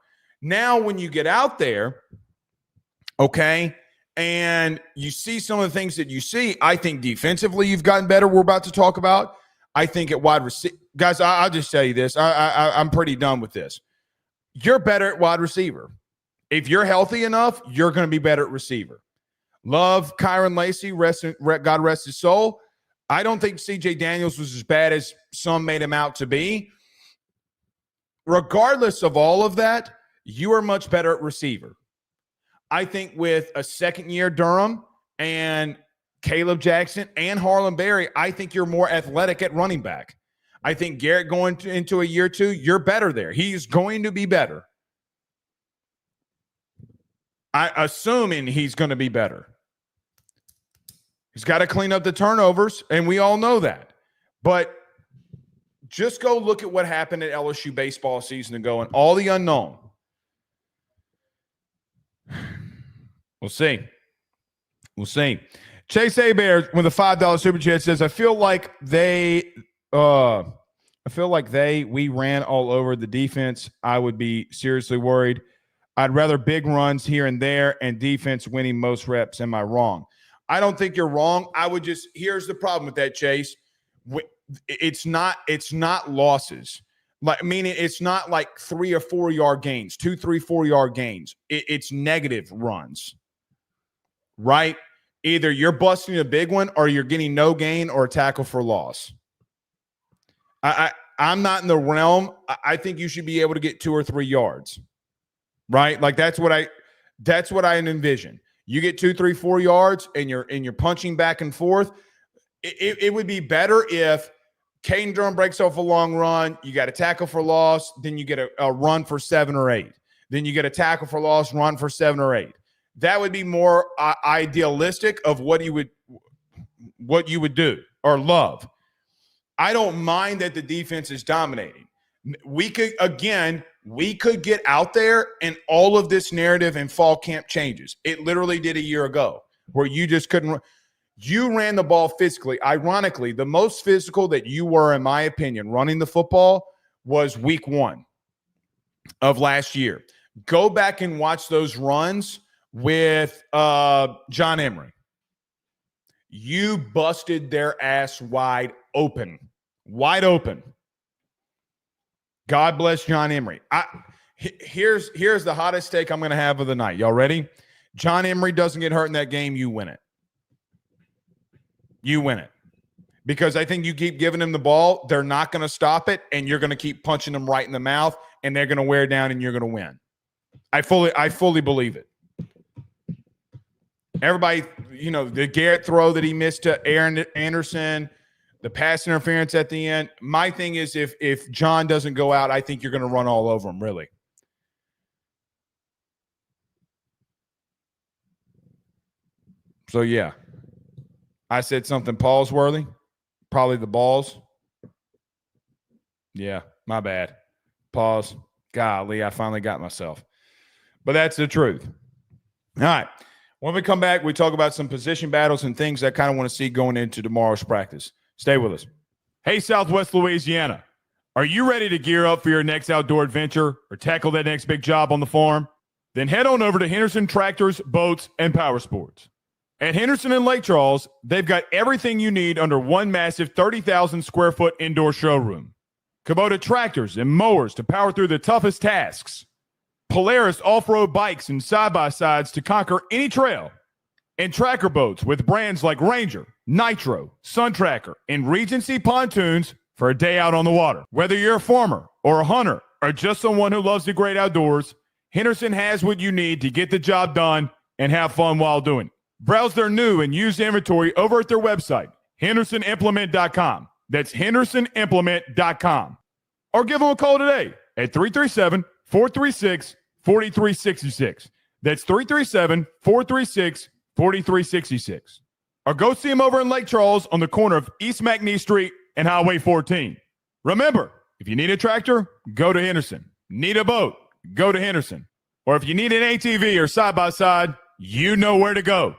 Now, when you get out there, okay, and you see some of the things that you see, I think defensively you've gotten better. We're about to talk about. I think at wide receiver, guys, I'll just tell you this. I'm pretty done with this. You're better at wide receiver. If you're healthy enough, you're going to be better at receiver. Love Kyron Lacey, God rest his soul. I don't think C.J. Daniels was as bad as some made him out to be. Regardless of all of that, you are much better at receiver. I think with a second-year Durham and Caleb Jackson and Harlan Berry, I think you're more athletic at running back. I think Garrett going into a year 2, you're better there. He's going to be better. Assuming he's going to be better. He's got to clean up the turnovers, and we all know that. But just go look at what happened at LSU baseball season ago and all the unknown. We'll see. We'll see. Chase Abear with a $5 super chat says, I feel like we ran all over the defense. I would be seriously worried. I'd rather big runs here and there and defense winning most reps. Am I wrong? I don't think you're wrong. Here's the problem with that, Chase. It's not losses. Meaning it's not like 3 or 4 yard gains, 2, 3, 4 yard gains. It's negative runs, right? Either you're busting a big one or you're getting no gain or a tackle for loss. I'm not in the realm. I think you should be able to get 2 or 3 yards, right? Like that's what I envision. You get 2, 3, 4 yards and you're punching back and forth. It would be better if Caden Durham breaks off a long run. You got a tackle for loss. Then you get a run for 7 or 8. Then you get a tackle for loss, run for 7 or 8. That would be more idealistic of what you would do or love. I don't mind that the defense is dominating. We could get out there and all of this narrative in fall camp changes. It literally did a year ago where you just couldn't. You ran the ball physically. Ironically, the most physical that you were, in my opinion, running the football was week 1 of last year. Go back and watch those runs with John Emery. You busted their ass wide open. Wide open. God bless John Emery. Here's the hottest take I'm going to have of the night. Y'all ready? John Emery doesn't get hurt in that game, you win it. You win it. Because I think you keep giving them the ball, they're not going to stop it, and you're going to keep punching them right in the mouth, and they're going to wear down, and you're going to win. I fully believe it. Everybody, the Garrett throw that he missed to Aaron Anderson, the pass interference at the end. My thing is if John doesn't go out, I think you're going to run all over him, really. So, yeah. I said something pause-worthy. Probably the balls. Yeah, my bad. Pause. Golly, I finally got myself. But that's the truth. All right. When we come back, we talk about some position battles and things I kind of want to see going into tomorrow's practice. Stay with us. Hey, Southwest Louisiana. Are you ready to gear up for your next outdoor adventure or tackle that next big job on the farm? Then head on over to Henderson Tractors, Boats, and Power Sports. At Henderson and Lake Charles, they've got everything you need under one massive 30,000 square foot indoor showroom. Kubota tractors and mowers to power through the toughest tasks. Polaris off-road bikes and side-by-sides to conquer any trail. And tracker boats with brands like Ranger, Nitro, Sun Tracker, and Regency pontoons for a day out on the water. Whether you're a farmer or a hunter or just someone who loves the great outdoors, Henderson has what you need to get the job done and have fun while doing it. Browse their new and used inventory over at their website, hendersonimplement.com. That's hendersonimplement.com. Or give them a call today at 337-436-4366. That's 337-436-4366. Or go see them over in Lake Charles on the corner of East McNee Street and Highway 14. Remember, if you need a tractor, go to Henderson. Need a boat, go to Henderson. Or if you need an ATV or side-by-side, you know where to go.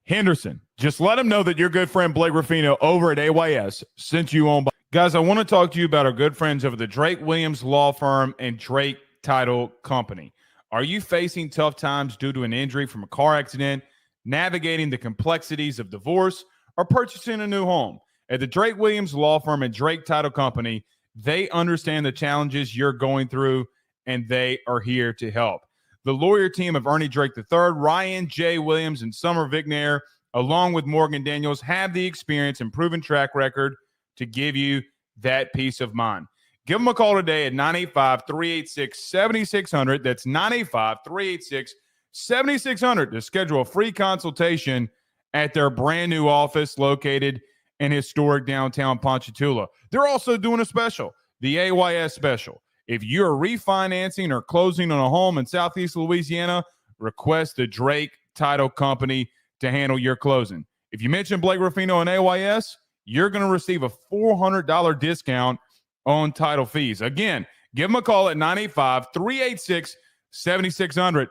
Henderson. Just let them know that your good friend Blake Ruffino over at AYS sent you on by. Guys, I want to talk to you about our good friends over the Drake Williams Law Firm and Drake Title Company. Are you facing tough times due to an injury from a car accident, navigating the complexities of divorce, or purchasing a new home? At the Drake Williams Law Firm and Drake Title Company, they understand the challenges you're going through, and they are here to help. The lawyer team of Ernie Drake III, Ryan J. Williams, and Summer Vignair, along with Morgan Daniels, have the experience and proven track record to give you that peace of mind. Give them a call today at 985-386-7600. That's 985-386-7600 to schedule a free consultation at their brand new office located in historic downtown Ponchatoula. They're also doing a special, the AYS special. If you're refinancing or closing on a home in Southeast Louisiana, request the Drake Title Company to handle your closing. If you mention Blake Ruffino and AYS, you're going to receive a $400 discount on title fees. Again, give them a call at 985-386-7600.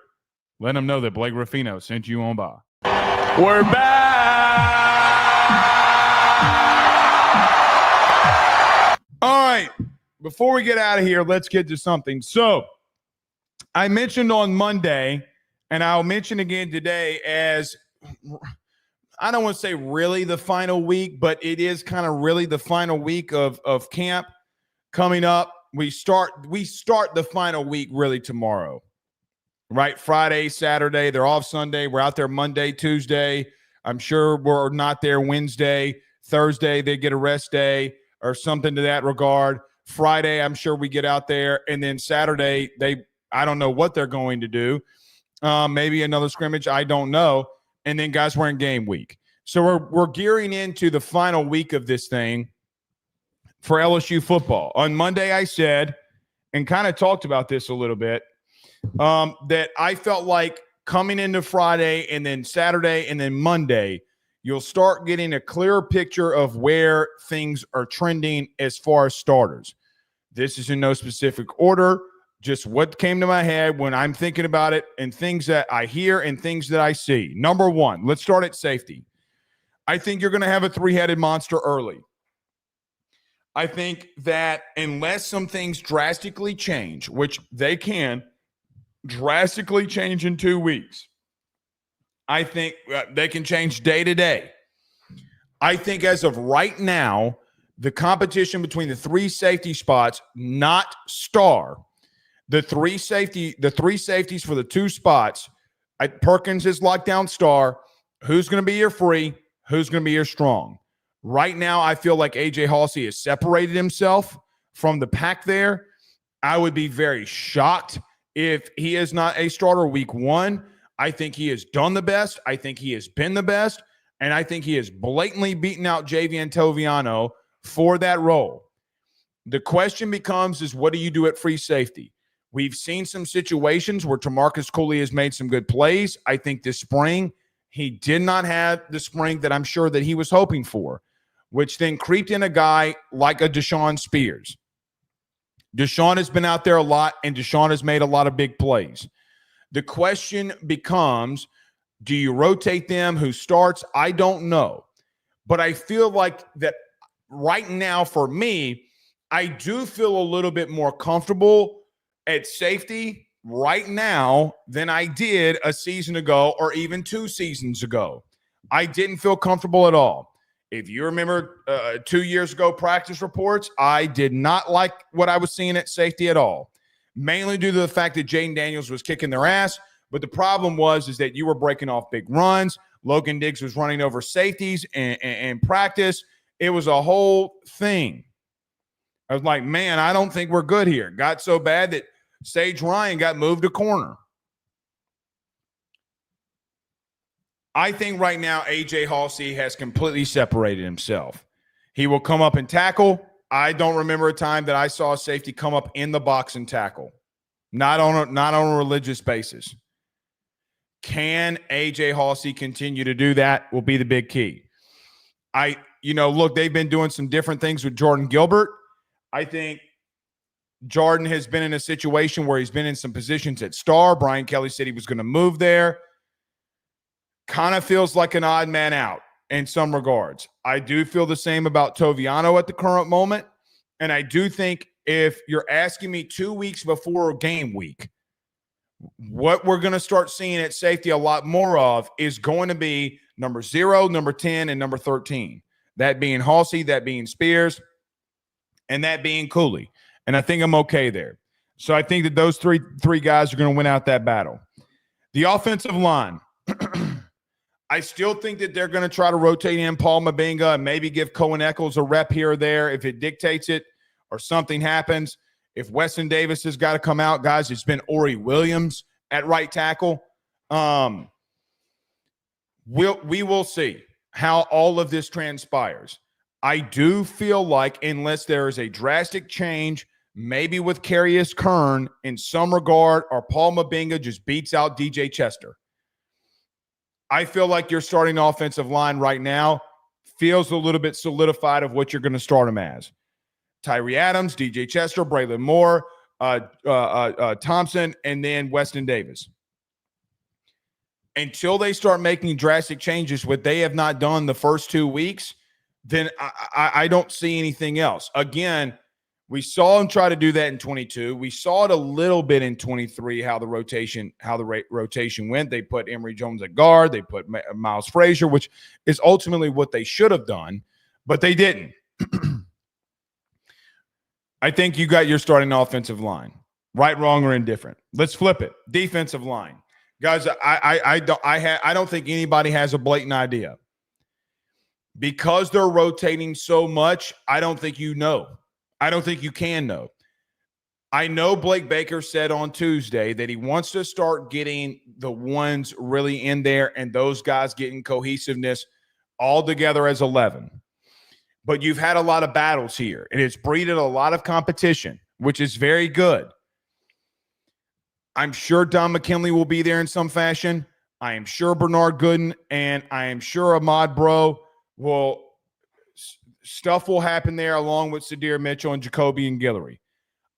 Let them know that Blake Ruffino sent you on by. We're back. All right. Before we get out of here, let's get to something. So I mentioned on Monday, and I'll mention again today as I don't want to say really the final week, but it is kind of really the final week of camp coming up. We start the final week really tomorrow, right? Friday, Saturday, they're off Sunday. We're out there Monday, Tuesday. I'm sure we're not there Wednesday. Thursday, they get a rest day or something to that regard. Friday, I'm sure we get out there. And then Saturday, I don't know what they're going to do. Maybe another scrimmage. I don't know. And then, guys, we're in game week. So we're gearing into the final week of this thing for LSU football. On Monday, I said, and kind of talked about this a little bit, that I felt like coming into Friday and then Saturday and then Monday, you'll start getting a clearer picture of where things are trending as far as starters. This is in no specific order, just what came to my head when I'm thinking about it and things that I hear and things that I see. Number one, let's start at safety. I think you're going to have a three-headed monster early. I think that unless some things drastically change, which they can drastically change in 2 weeks, I think they can change day to day. I think as of right now, the competition between the three safety spots, not star, the three safeties for the two spots, Perkins is locked down star. Who's going to be your free? Who's going to be your strong? Right now, I feel like A.J. Halsey has separated himself from the pack there. I would be very shocked if he is not a starter week one. I think he has done the best. I think he has been the best. And I think he has blatantly beaten out Javian Toviano for that role. The question becomes is what do you do at free safety? We've seen some situations where Tamarcus Cooley has made some good plays. I think this spring he did not have the spring that I'm sure that he was hoping for, which then creeped in a guy like a Deshaun Spears. Deshaun has been out there a lot, and Deshaun has made a lot of big plays. The question becomes, do you rotate them? Who starts? I don't know. But I feel like that right now for me, I do feel a little bit more comfortable at safety right now than I did a season ago or even 2 seasons ago. I didn't feel comfortable at all. If you remember 2 years ago practice reports, I did not like what I was seeing at safety at all, mainly due to the fact that Jaden Daniels was kicking their ass. But the problem is that you were breaking off big runs. Logan Diggs was running over safeties and practice. It was a whole thing. I was like, man, I don't think we're good here. Got so bad that Sage Ryan got moved to corner. I think right now A.J. Halsey has completely separated himself. He will come up and tackle. I don't remember a time that I saw a safety come up in the box and tackle. Not on a religious basis. Can A.J. Halsey continue to do that will be the big key. Look, they've been doing some different things with Jordan Gilbert. I think Jordan has been in a situation where he's been in some positions at star. Brian Kelly said he was going to move there. Kind of feels like an odd man out in some regards. I do feel the same about Toviano at the current moment. And I do think if you're asking me 2 weeks before game week, what we're going to start seeing at safety a lot more of is going to be number 0, number 10, and number 13. That being Halsey, that being Spears, and that being Cooley. And I think I'm okay there. So I think that those three guys are going to win out that battle. The offensive line. I still think that they're going to try to rotate in Paul Mabinga and maybe give Cohen Eccles a rep here or there if it dictates it or something happens. If Weston Davis has got to come out, guys, it's been Ori Williams at right tackle. We will see how all of this transpires. I do feel like unless there is a drastic change, maybe with Carius Kern in some regard, or Paul Mabinga just beats out DJ Chester, I feel like your starting offensive line right now feels a little bit solidified of what you're going to start them as. Tyree Adams, DJ Chester, Braylon Moore, Thompson, and then Weston Davis. Until they start making drastic changes, what they have not done the first 2 weeks, then I don't see anything else. Again, we saw them try to do that in 22. We saw it a little bit in 23, how the rotation went. They put Emory Jones at guard. They put Miles Frazier, which is ultimately what they should have done, but they didn't. I think you got your starting offensive line. Right, wrong, or indifferent. Let's flip it. Defensive line. Guys, I don't think anybody has a blatant idea. Because they're rotating so much, I don't think you know. I don't think you can know. I know Blake Baker said on Tuesday that he wants to start getting the ones really in there and those guys getting cohesiveness all together as 11. But you've had a lot of battles here, and it's breeded a lot of competition, which is very good. I'm sure Don McKinley will be there in some fashion. I am sure Bernard Gooden, and I am sure Ahmad Bro stuff will happen there along with Sadir Mitchell and Jacoby and Guillory.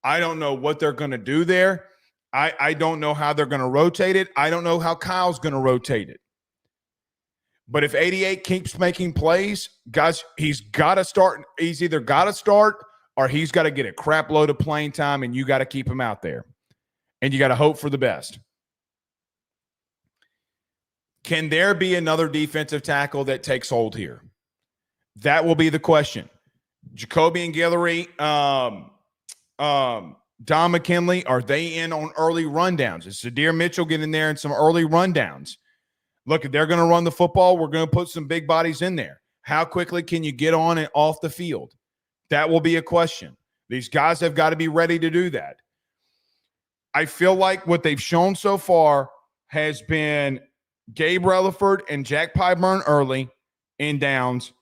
I don't know what they're going to do there. I don't know how they're going to rotate it. I don't know how Kyle's going to rotate it. But if 88 keeps making plays, guys, he's got to start. He's either got to start or he's got to get a crap load of playing time, and you got to keep him out there. And you got to hope for the best. Can there be another defensive tackle that takes hold here? That will be the question. Jacoby and Guillory, Don McKinley, are they in on early rundowns? Is Sadir Mitchell getting there in some early rundowns? Look, if they're going to run the football, we're going to put some big bodies in there. How quickly can you get on and off the field? That will be a question. These guys have got to be ready to do that. I feel like what they've shown so far has been Gabe Relaford and Jack Pyburn early in downs,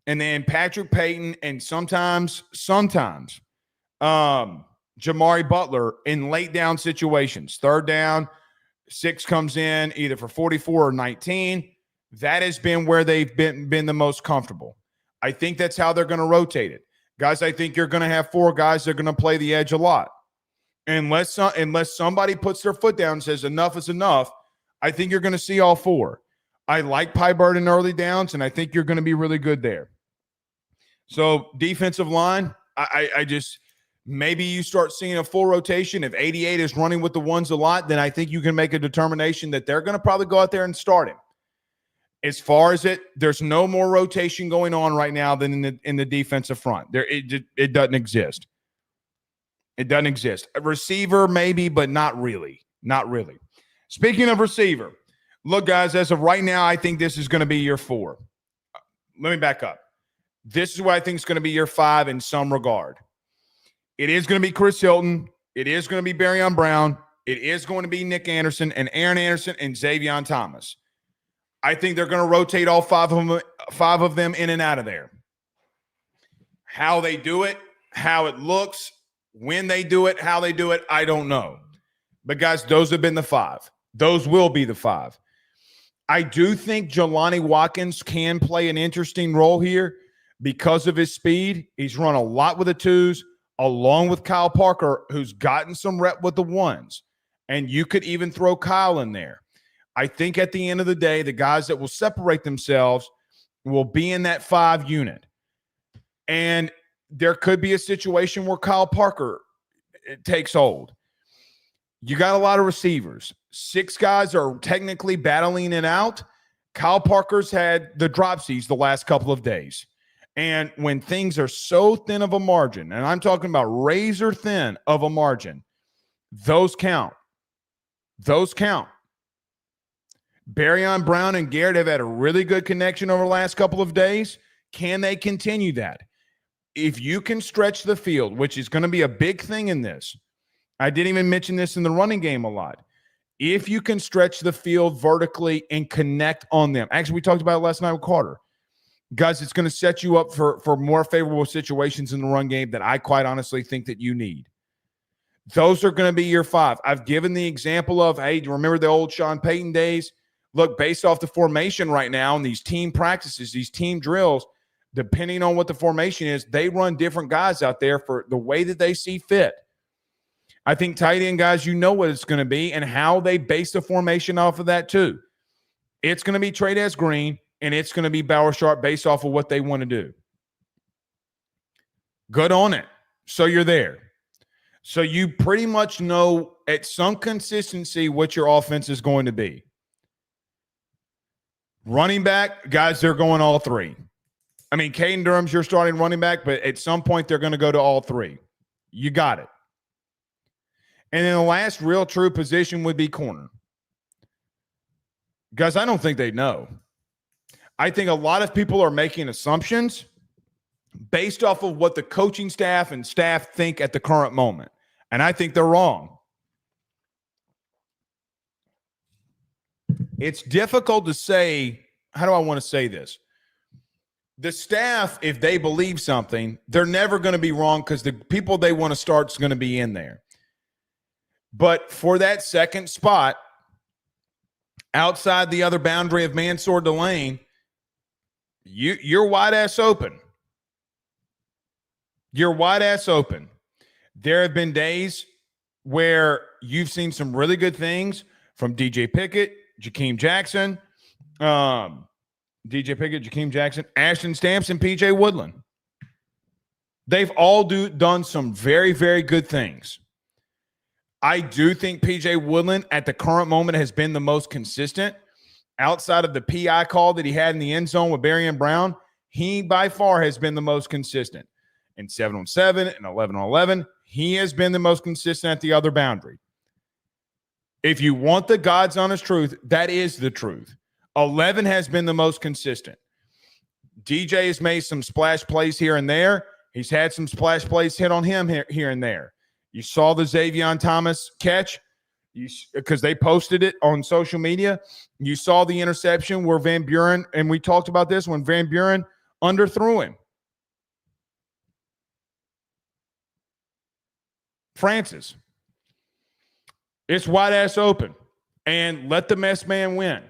and then Patrick Payton and sometimes Jamari Butler in late down situations. Third down, 6 comes in either for 44 or 19. That has been where they've been the most comfortable. I think that's how they're going to rotate it. Guys, I think you're going to have 4 guys that are going to play the edge a lot. Unless somebody puts their foot down and says enough is enough, I think you're going to see all 4. I like Pyburn in early downs, and I think you're going to be really good there. So defensive line, I just maybe you start seeing a full rotation. If 88 is running with the ones a lot, then I think you can make a determination that they're going to probably go out there and start him. As far as there's no more rotation going on right now than in the defensive front. It doesn't exist. It doesn't exist. A receiver, maybe, but not really. Not really. Speaking of receiver, look, guys, as of right now, I think this is going to be year 4. Let me back up. This is what I think is going to be year 5 in some regard. It is going to be Chris Hilton. It is going to be Barryon Brown. It is going to be Nick Anderson and Aaron Anderson and Xavier Thomas. I think they're going to rotate all 5 of them in and out of there. How they do it, how it looks, when they do it, how they do it, I don't know. But, guys, those have been the 5. Those will be the 5. I do think Jelani Watkins can play an interesting role here because of his speed. He's run a lot with the 2s, along with Kyle Parker, who's gotten some rep with the 1s. And you could even throw Kyle in there. I think at the end of the day, the guys that will separate themselves will be in that 5 unit. And there could be a situation where Kyle Parker takes hold. You got a lot of receivers. 6 guys are technically battling it out. Kyle Parker's had the dropsies the last couple of days. And when things are so thin of a margin, and I'm talking about razor thin of a margin, those count. Those count. Barryon Brown and Garrett have had a really good connection over the last couple of days. Can they continue that? If you can stretch the field, which is going to be a big thing in this, I didn't even mention this in the running game a lot. If you can stretch the field vertically and connect on them. Actually, we talked about it last night with Carter. Guys, it's going to set you up for more favorable situations in the run game that I quite honestly think that you need. Those are going to be your 5. I've given the example of, hey, do you remember the old Sean Payton days? Look, based off the formation right now and these team practices, these team drills, depending on what the formation is, they run different guys out there for the way that they see fit. I think tight end guys, you know what it's going to be and how they base the formation off of that too. It's going to be Trey'Dez Green, and it's going to be Bauer Sharp based off of what they want to do. Good on it. So you're there. So you pretty much know at some consistency what your offense is going to be. Running back, guys, they're going all 3. I mean, Caden Durham's your starting running back, but at some point they're going to go to all 3. You got it. And then the last real true position would be corner. Guys, I don't think they know. I think a lot of people are making assumptions based off of what the coaching staff and staff think at the current moment. And I think they're wrong. It's difficult to say, how do I want to say this? The staff, if they believe something, they're never going to be wrong because the people they want to start is going to be in there. But for that second spot, outside the other boundary of Mansour Delane, you're wide ass open. You're wide ass open. There have been days where you've seen some really good things from DJ Pickett, Jakeem Jackson, Ashton Stamps, and PJ Woodland. They've all done some very, very good things. I do think PJ Woodland at the current moment has been the most consistent. Outside of the PI call that he had in the end zone with Barry Brown, he by far has been the most consistent. In 7-on-7 and 11-on-11, he has been the most consistent at the other boundary. If you want the God's honest truth, that is the truth. 11 has been the most consistent. DJ has made some splash plays here and there. He's had some splash plays hit on him here and there. You saw the Xavier Thomas catch because they posted it on social media. You saw the interception where Van Buren, and we talked about this, when Van Buren underthrew him. Francis, it's wide ass open, and let the mess man win.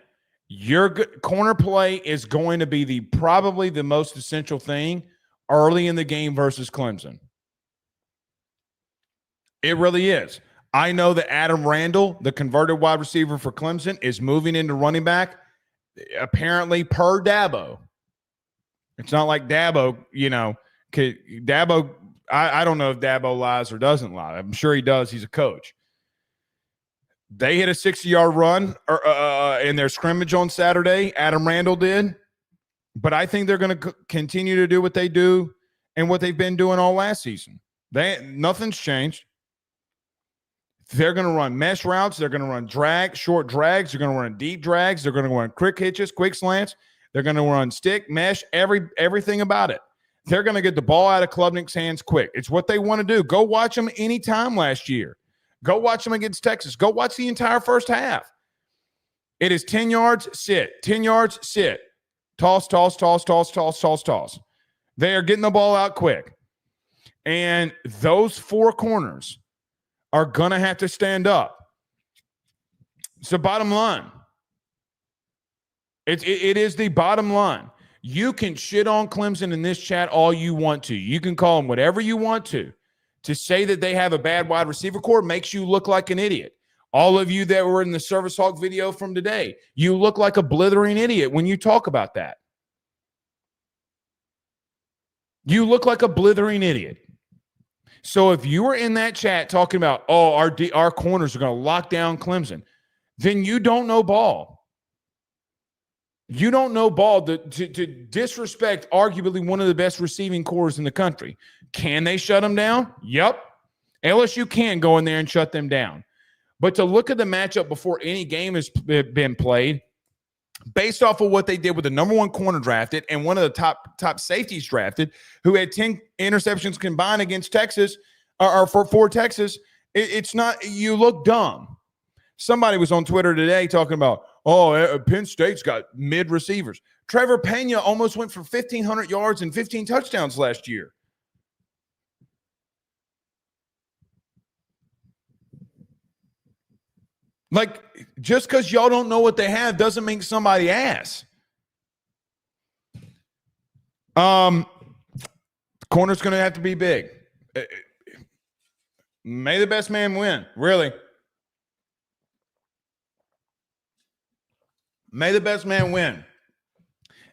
Your corner play is going to be probably the most essential thing early in the game versus Clemson. It really is. I know that Adam Randall, the converted wide receiver for Clemson, is moving into running back, apparently per Dabo. It's not like Dabo, Dabo, I don't know if Dabo lies or doesn't lie. I'm sure he does. He's a coach. They hit a 60-yard run in their scrimmage on Saturday. Adam Randall did. But I think they're going to continue to do what they do and what they've been doing all last season. Nothing's changed. They're going to run mesh routes. They're going to run short drags. They're going to run deep drags. They're going to run quick hitches, quick slants. They're going to run stick, mesh, everything about it. They're going to get the ball out of Klubnik's hands quick. It's what they want to do. Go watch them anytime last year. Go watch them against Texas. Go watch the entire first half. It is 10 yards, sit. 10 yards, sit. Toss, toss, toss, toss, toss, toss, toss. They are getting the ball out quick. And those four corners are going to have to stand up. It's the bottom line. It is the bottom line. You can shit on Clemson in this chat all you want to. You can call them whatever you want to. To say that they have a bad wide receiver core makes you look like an idiot. All of you that were in the Service Hawk video from today, you look like a blithering idiot when you talk about that. You look like a blithering idiot. So if you were in that chat talking about, our corners are going to lock down Clemson, then you don't know ball. You don't know ball to disrespect arguably one of the best receiving cores in the country. Can they shut them down? Yep. LSU can go in there and shut them down. But to look at the matchup before any game has been played, based off of what they did with the number one corner drafted and one of the top safeties drafted, who had 10 interceptions combined against Texas, or for Texas, it's not – you look dumb. Somebody was on Twitter today talking about, Penn State's got mid receivers. Trevor Pena almost went for 1,500 yards and 15 touchdowns last year. Like, just because y'all don't know what they have doesn't make somebody ass. Corner's going to have to be big. May the best man win, really. May the best man win.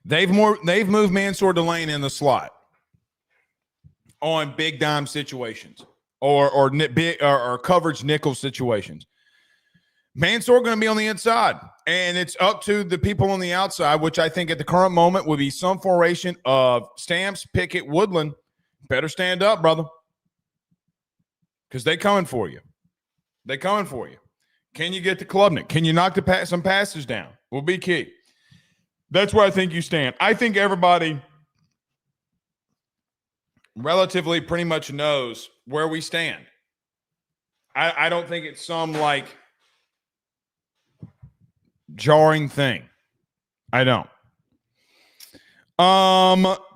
They've moved Mansour Delane in the slot on big dime situations or coverage nickel situations. Mansour going to be on the inside, and it's up to the people on the outside, which I think at the current moment would be some formation of Stamps, Pickett, Woodland. Better stand up, brother, because they coming for you. They coming for you. Can you get to Klubnik? Can you knock some passes down? Will be key. That's where I think you stand. I think everybody relatively pretty much knows where we stand. I don't think it's some like jarring thing. I don't.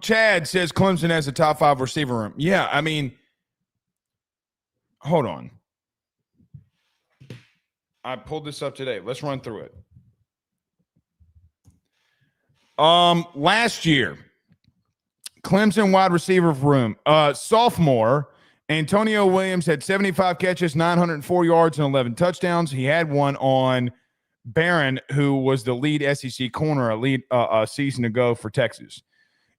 Chad says Clemson has a top 5 receiver room. Yeah, I mean, hold on. I pulled this up today. Let's run through it. Last year, Clemson wide receiver room, sophomore Antonio Williams had 75 catches, 904 yards, and 11 touchdowns. He had one on Barron, who was the lead SEC corner a season ago for Texas.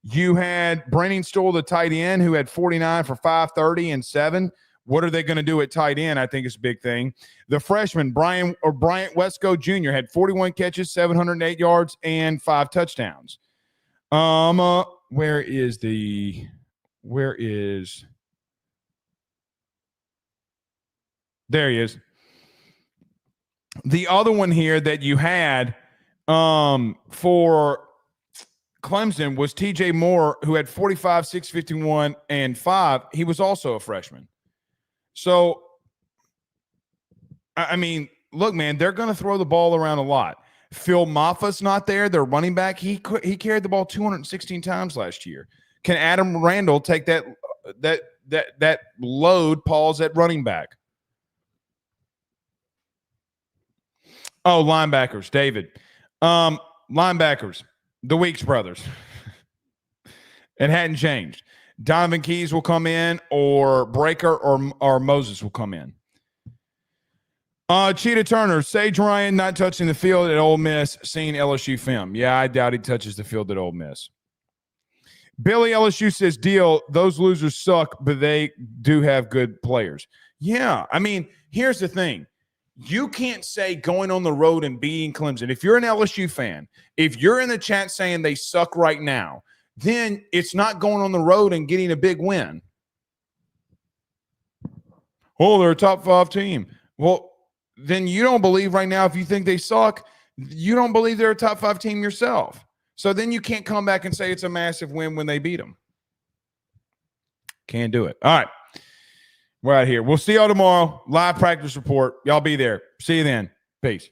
You had Brandon Stoll, the tight end, who had 49 for 530 and 7. What are they going to do at tight end? I think it's a big thing. The freshman, Bryant Wesco Jr., had 41 catches, 708 yards, and 5 touchdowns. Where is there he is. The other one here that you had for Clemson was TJ Moore, who had 45, 651, and 5. He was also a freshman. So, I mean, look, man, they're going to throw the ball around a lot. Phil Moffa's not there. Their running back. He carried the ball 216 times last year. Can Adam Randall take that load? Paul's at running back. Oh, linebackers, David. Linebackers, the Weeks brothers. It hadn't changed. Donovan Keys will come in, or Breaker or Moses will come in. Cheetah Turner, Sage Ryan not touching the field at Ole Miss, seeing LSU film. Yeah, I doubt he touches the field at Ole Miss. Billy LSU says, deal, those losers suck, but they do have good players. Yeah, I mean, here's the thing. You can't say going on the road and beating Clemson. If you're an LSU fan, if you're in the chat saying they suck right now, then it's not going on the road and getting a big win. Oh, they're a top 5 team. Well, then you don't believe right now, if you think they suck, you don't believe they're a top 5 team yourself. So then you can't come back and say it's a massive win when they beat them. Can't do it. All right. We're out here. We'll see y'all tomorrow. Live practice report. Y'all be there. See you then. Peace.